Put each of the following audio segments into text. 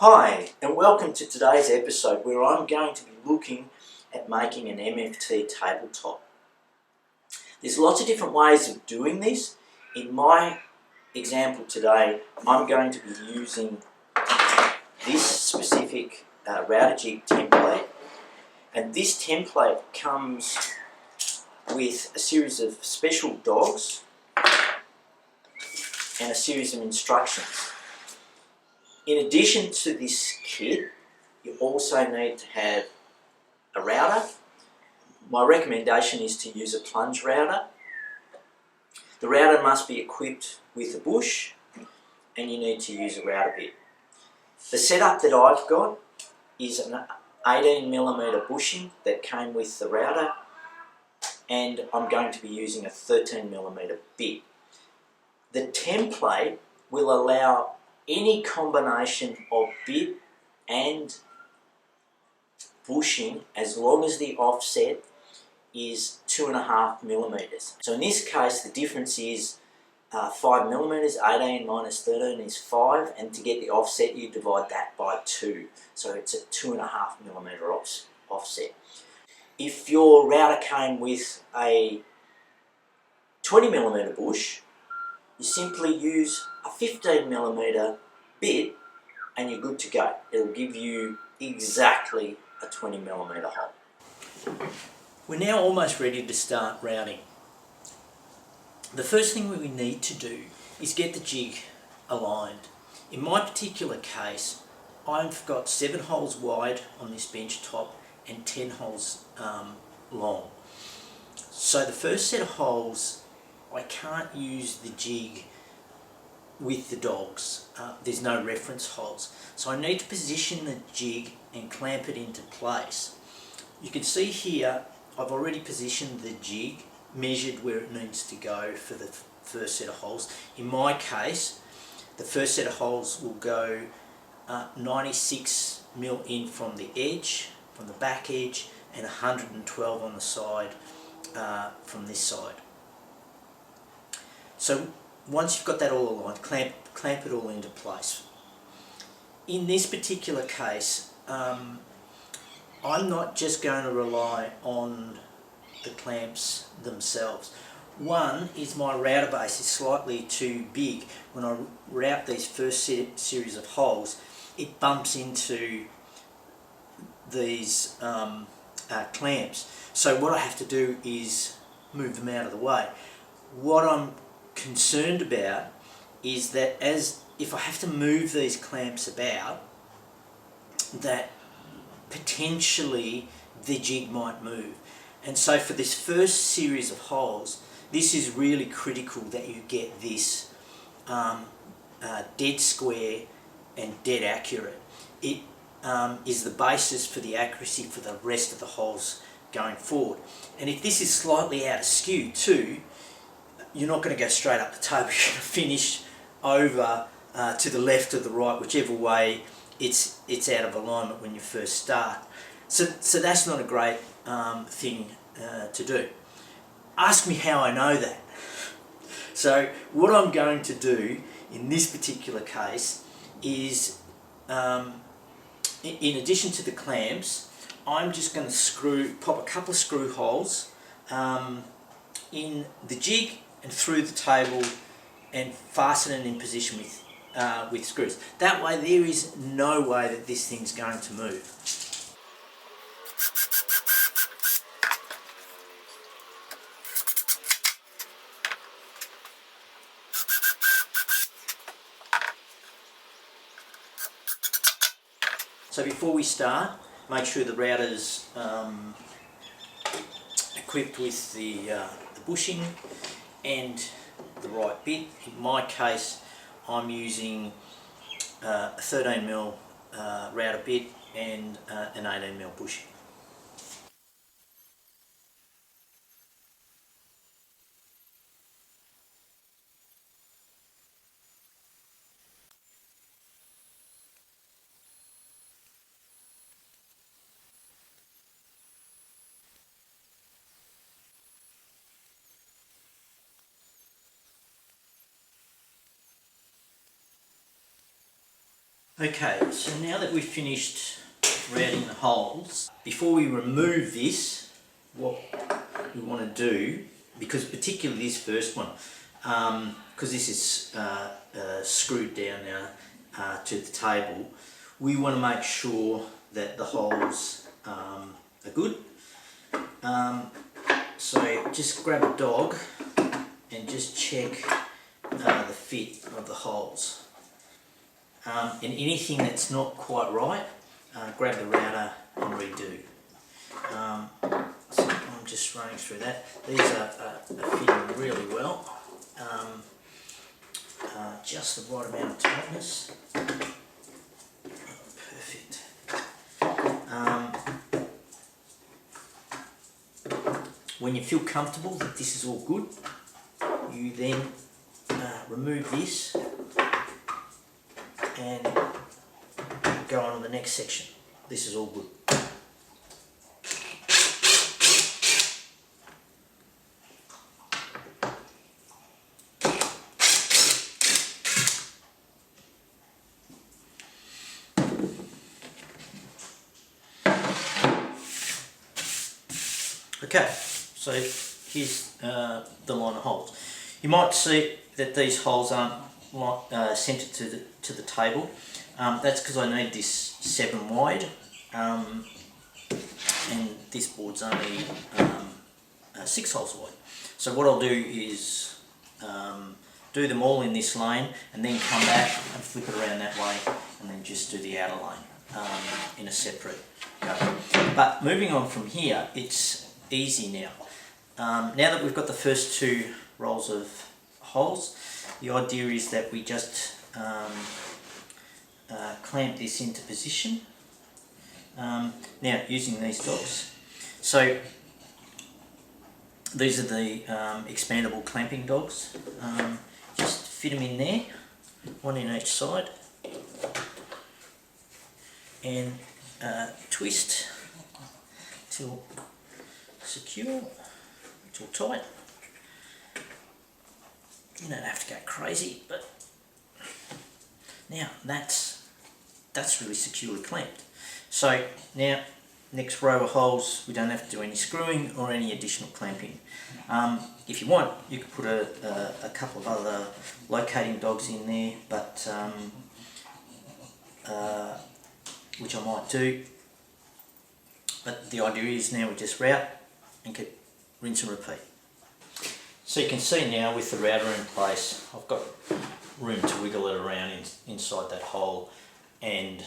Hi, and welcome to today's episode where I'm going to be looking at making an MFT tabletop. There's lots of different ways of doing this. In my example today, I'm going to be using this specific router jig template, and this template comes with a series of special dogs and a series of instructions. In addition to this kit, you also need to have a router. My recommendation is to use a plunge router. The router must be equipped with a bush, and you need to use a router bit. The setup that I've got is an 18mm bushing that came with the router, and I'm going to be using a 13mm bit. The template will allow any combination of bit and bushing as long as the offset is 2.5mm. So in this case the difference is 5mm, 18 minus 13 is 5, and to get the offset you divide that by 2. So it's a 2.5mm offset. If your router came with a 20mm bush, you simply use a 15mm bit and you're good to go. It'll give you exactly a 20mm hole. We're now almost ready to start routing. The first thing we need to do is get the jig aligned. In my particular case, I've got 7 holes wide on this bench top and 10 holes long. So the first set of holes, I can't use the jig with the dogs. There's no reference holes. So I need to position the jig and clamp it into place. You can see here I've already positioned the jig, measured where it needs to go for the first set of holes. In my case, the first set of holes will go 96mm in from the edge, from the back edge, and 112 on the side from this side. So once you've got that all aligned, clamp it all into place. In this particular case, I'm not just going to rely on the clamps themselves. One is my router base is slightly too big. When I route these first series of holes, it bumps into these clamps. So what I have to do is move them out of the way. What I'm concerned about is that if I have to move these clamps about, that potentially the jig might move. And so for this first series of holes, this is really critical that you get this dead square and dead accurate. It is the basis for the accuracy for the rest of the holes going forward. And if this is slightly out of skew too, you're not going to go straight up the table. You're going to finish over to the left or the right, whichever way it's out of alignment when you first start. So that's not a great thing to do. Ask me how I know that. So what I'm going to do in this particular case is, in addition to the clamps, I'm just going to pop a couple of screw holes in the jig and through the table and fasten it in position with screws. That way there is no way that this thing's going to move. So before we start, make sure the router's equipped with the bushing and the right bit. In my case, I'm using a 13mm router bit and an 18mm bushing. Okay, so now that we've finished routing the holes, before we remove this, what we want to do, because particularly this first one, because this is screwed down now to the table, we want to make sure that the holes are good. So just grab a dog and just check the fit of the holes. And anything that's not quite right, grab the router and redo. So I'm just running through that. These are fitting really well. Just the right amount of tightness. Perfect. When you feel comfortable that this is all good, you then remove this and go on to the next section. This is all good. Okay, so here's the line of holes. You might see that these holes aren't centered to the table. That's because I need this 7 wide, and this board's only 6 holes wide. So what I'll do is do them all in this lane and then come back and flip it around that way and then just do the outer lane in a separate go. But moving on from here, it's easy now. Now that we've got the first 2 rows of holes, the idea is that we just clamp this into position. Now using these dogs. So these are the expandable clamping dogs. Just fit them in there, 1 in each side, and twist till secure, till tight. You don't have to go crazy, but now that's really securely clamped. So now next row of holes, we don't have to do any screwing or any additional clamping. If you want, you could put a couple of other locating dogs in there, but which I might do. But the idea is now we just route and rinse and repeat. So you can see now with the router in place, I've got room to wiggle it around inside that hole, and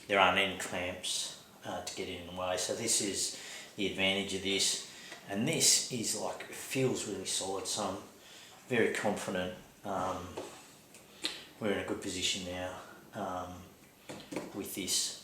there aren't any clamps to get in the way. So this is the advantage of this, and this is like, it feels really solid, so I'm very confident we're in a good position now with this.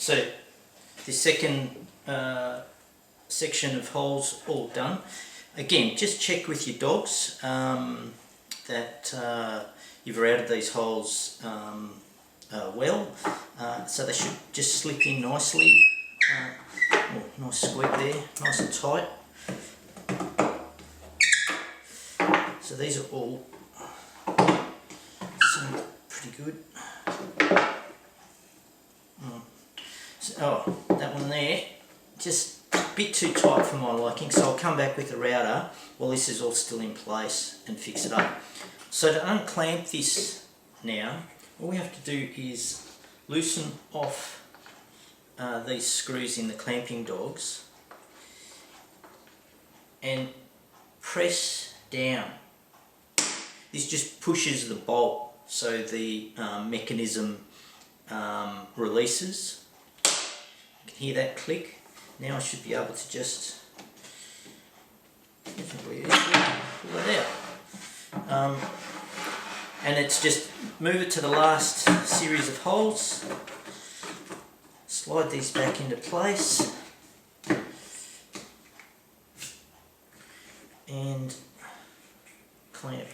So the second section of holes all done. Again, just check with your dogs that you've routed these holes well, so they should just slip in nicely. Nice squeak there, nice and tight. So these are all pretty good. Oh, that one there, just a bit too tight for my liking, so I'll come back with the router while this is all still in place and fix it up. So to unclamp this now, all we have to do is loosen off these screws in the clamping dogs and press down. This just pushes the bolt so the mechanism releases. You can hear that click. Now I should be able to just reasonably easily pull it out. And it's just move it to the last series of holes, slide these back into place, and clamp.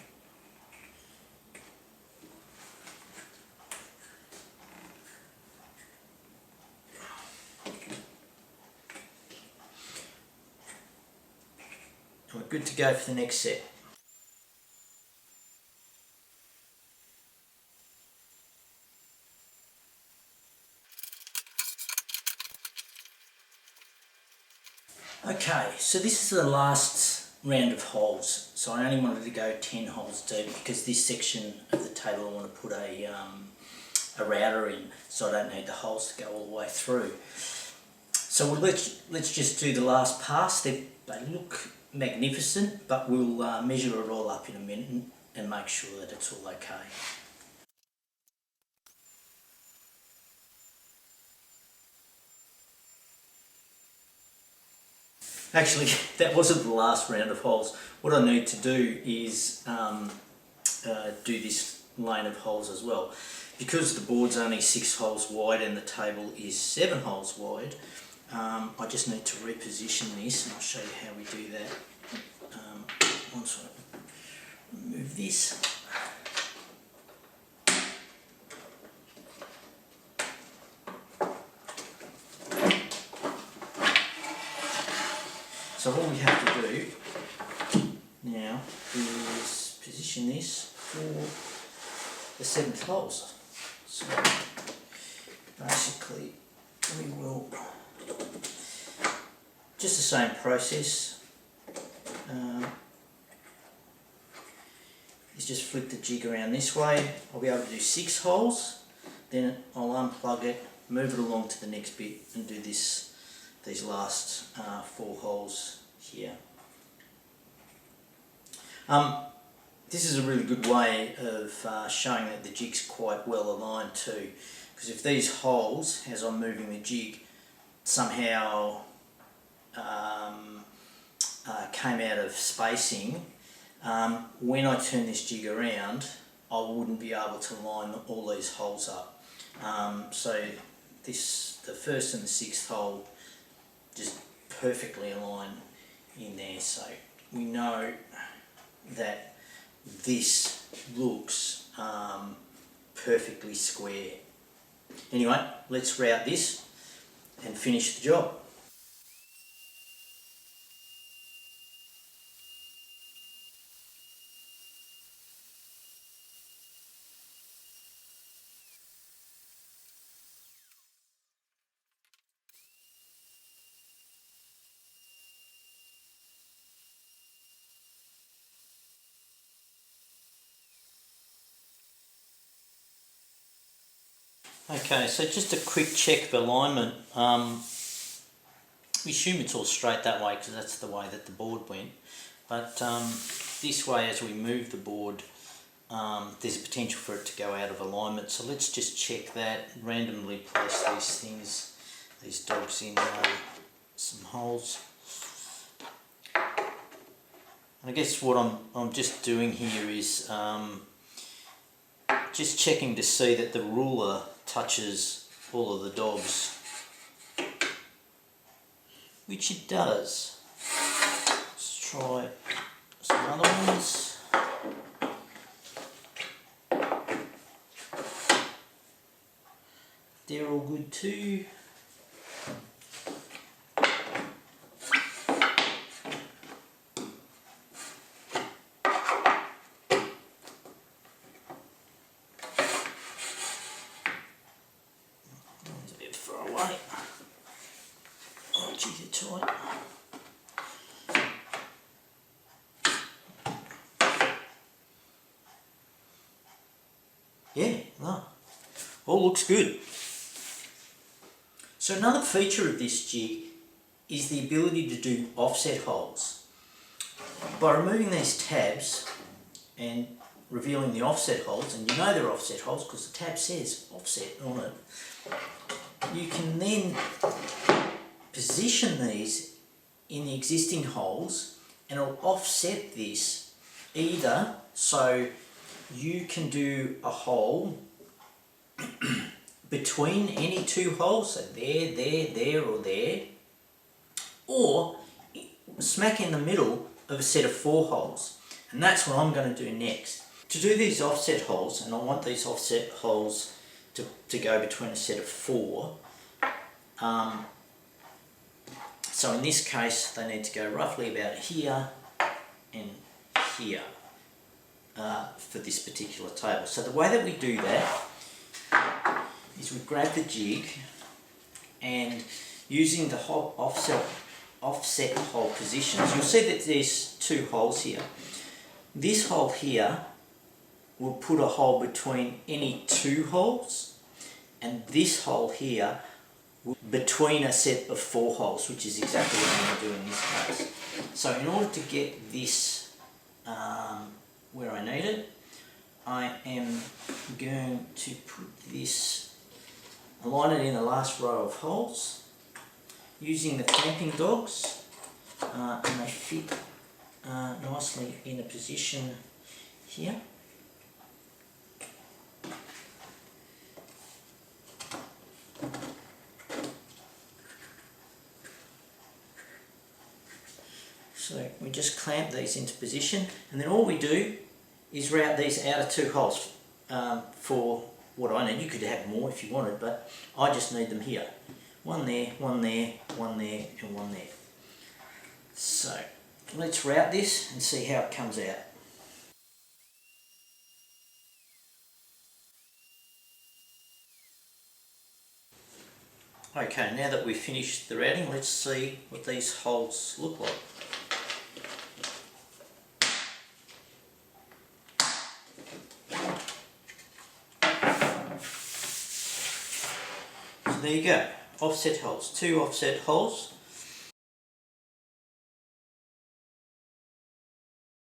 And we're good to go for the next set. Okay, so this is the last round of holes. So I only wanted to go 10 holes deep because this section of the table I want to put a router in, so I don't need the holes to go all the way through. So let's just do the last pass. They look magnificent, but we'll measure it all up in a minute and make sure that it's all okay. Actually, that wasn't the last round of holes. What I need to do is do this lane of holes as well. Because the board's only 6 holes wide and the table is 7 holes wide, I just need to reposition this, and I'll show you how we do that. Once I remove this. So all we have to do now is position this for the 7th holes. So basically we will, just the same process, is just flick the jig around this way. I'll be able to do 6 holes, then I'll unplug it, move it along to the next bit and do these last 4 holes here. This is a really good way of showing that the jig's quite well aligned too, because if these holes, as I'm moving the jig, somehow came out of spacing, when I turn this jig around I wouldn't be able to line all these holes up. So the 1st and the 6th hole just perfectly align in there, so we know that this looks perfectly square. Anyway, let's route this and finish the job. Okay, so just a quick check of alignment. We assume it's all straight that way because that's the way that the board went. But this way, as we move the board, there's a potential for it to go out of alignment. So let's just check that, randomly place these things, these dogs in some holes. And I guess what I'm just doing here is just checking to see that the ruler touches all of the dogs, which it does. Let's try some other ones. They're all good too. Oh, geez, it's tight. Yeah, no, all looks good. So another feature of this jig is the ability to do offset holes. By removing these tabs and revealing the offset holes, and you know they're offset holes because the tab says offset on it, you can then position these in the existing holes and it'll offset this either so you can do a hole between any two holes, so there or there, or smack in the middle of a set of 4 holes. And that's what I'm going to do next. To do these offset holes, and I want these offset holes to go between a set of 4, so in this case they need to go roughly about here and here for this particular table. So the way that we do that is we grab the jig, and using the offset hole positions, you'll see that there's 2 holes here. This hole here will put a hole between any 2 holes, and this hole here between a set of 4 holes, which is exactly what I'm going to do in this case. So in order to get this where I need it, I am going to put this, align it in the last row of holes using the clamping dogs, and they fit nicely in a position here. So we just clamp these into position, and then all we do is route these outer 2 holes for what I need. You could have more if you wanted, but I just need them here. 1 there, 1 there, 1 there, and 1 there. So let's route this and see how it comes out. Okay, now that we've finished the routing, let's see what these holes look like. So there you go, offset holes, 2 offset holes